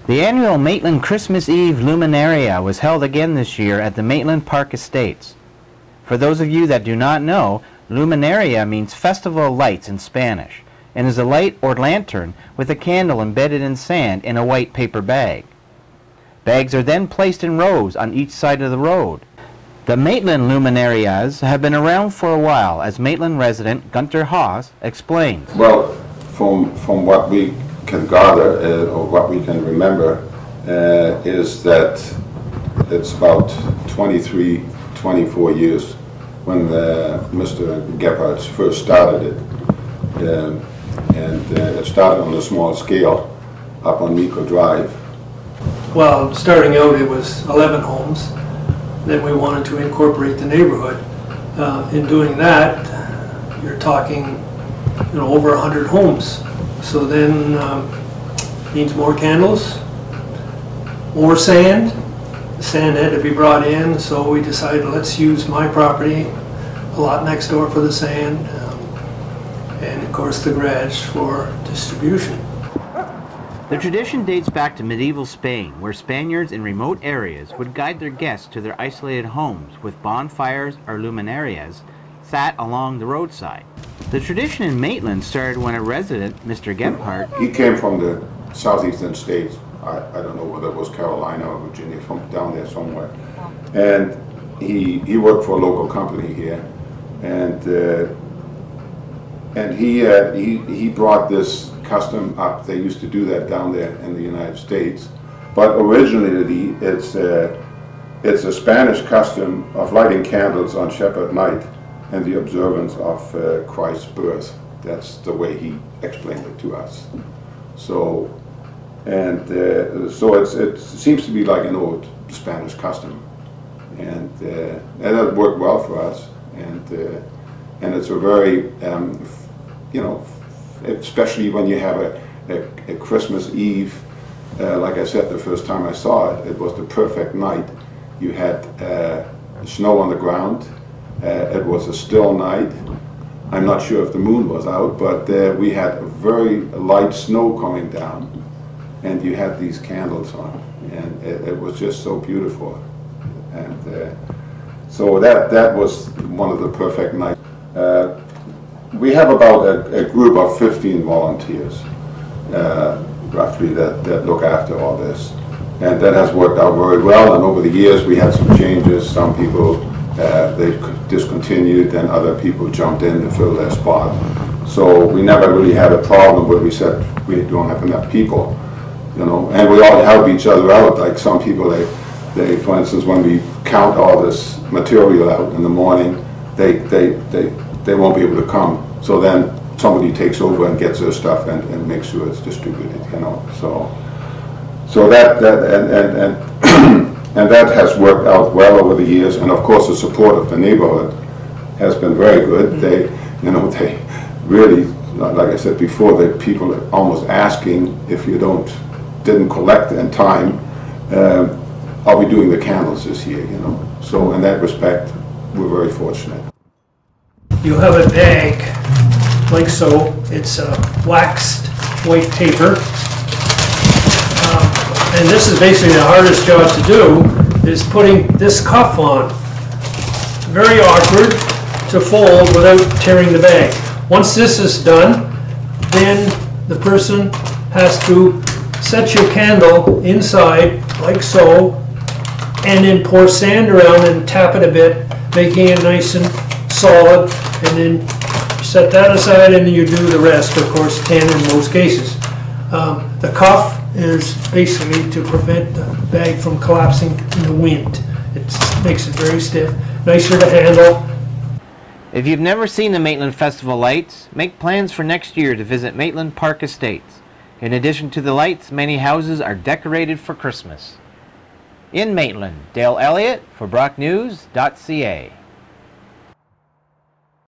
The annual Maitland Christmas Eve Luminaria was held again this year at the Maitland Park Estates. For those of you that do not know, Luminaria means Festival of Lights in Spanish, and is a light or lantern with a candle embedded in sand in a white paper bag. Bags are then placed in rows on each side of the road. The Maitland Luminarias have been around for a while, as Maitland resident Gunter Haas explains. Well, from what we can gather, or what we can remember, is that it's about 23, 24 years when Mr. Gebhardt first started it. It started on a small scale up on Miko Drive. Well, starting out it was 11 homes. Then we wanted to incorporate the neighborhood. In doing that, you're talking over 100 homes. So then needs more candles, more sand. The sand had to be brought in, so we decided let's use my property, a lot next door for the sand, and of course the garage for distribution. The tradition dates back to medieval Spain, where Spaniards in remote areas would guide their guests to their isolated homes with bonfires or luminarias sat along the roadside. The tradition in Maitland started when a resident, Mr. Gebhardt, he came from the southeastern states. I don't know whether it was Carolina or Virginia, from down there somewhere. And he worked for a local company here, and he brought this custom up. They used to do that down there in the United States, but originally it's a Spanish custom of lighting candles on Shepherd Night and the observance of Christ's birth. That's the way he explained it to us. So, so it seems to be like an old Spanish custom, and it worked well for us. And it's a very, especially when you have a Christmas Eve. Like I said, the first time I saw it, it was the perfect night. You had snow on the ground. It was a still night. I'm not sure if the moon was out, but we had a very light snow coming down, and you had these candles on, and it was just so beautiful. And so that was one of the perfect nights. We have about a group of 15 volunteers, roughly, that look after all this. And that has worked out very well, and over the years we had some changes. Some people, they discontinued, and other people jumped in to fill their spot. So we never really had a problem where we said we don't have enough people, and we all help each other out. Like some people, they for instance, when we count all this material out in the morning, they won't be able to come. So then somebody takes over and gets their stuff and makes sure it's distributed, So that and that has worked out well over the years. And of course, the support of the neighborhood has been very good. They really, like I said before, that people are almost asking if you didn't collect in time, are we doing the candles this year? So in that respect, we're very fortunate. You have a bag like so. It's a waxed white paper. And this is basically the hardest job to do, is putting this cuff on. Very awkward to fold without tearing the bag. Once this is done, then the person has to set your candle inside like so, and then pour sand around and tap it a bit, making it nice and solid, and then set that aside, and then you do the rest, of course, 10 in most cases. The cuff is basically to prevent the bag from collapsing in the wind. It makes it very stiff, nicer to handle. If you've never seen the Maitland Festival lights, make plans for next year to visit Maitland Park Estates. In addition to the lights, many houses are decorated for Christmas. In Maitland, Dale Elliott for BrockNews.ca.